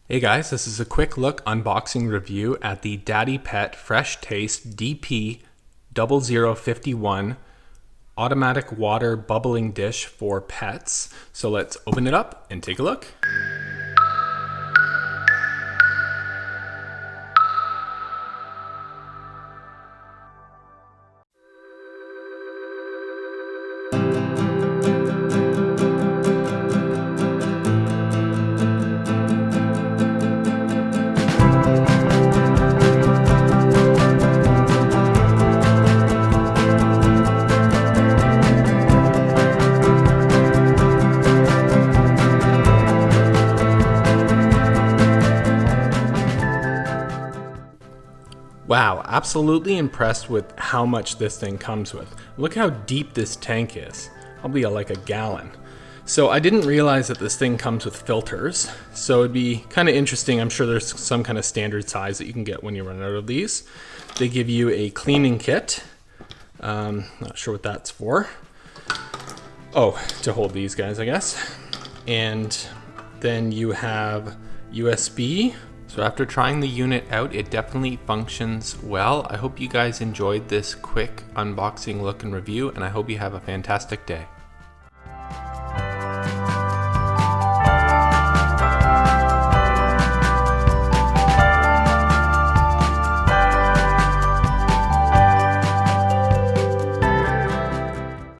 Hey guys, this is a quick look unboxing review at the DADYPET Fresh Taste DP 0051 automatic water bubbling dish for pets. So let's open it up and take a look. Wow, absolutely impressed with how much this thing comes with. Look how deep this tank is, probably like a gallon. So I didn't realize that this thing comes with filters, so it'd be kind of interesting. I'm sure there's some kind of standard size that you can get when you run out of these. They give you a cleaning kit. Not sure what that's for. Oh, to hold these guys, I guess. And then you have USB. So after trying the unit out, it definitely functions well. I hope you guys enjoyed this quick unboxing look and review, and I hope you have a fantastic day.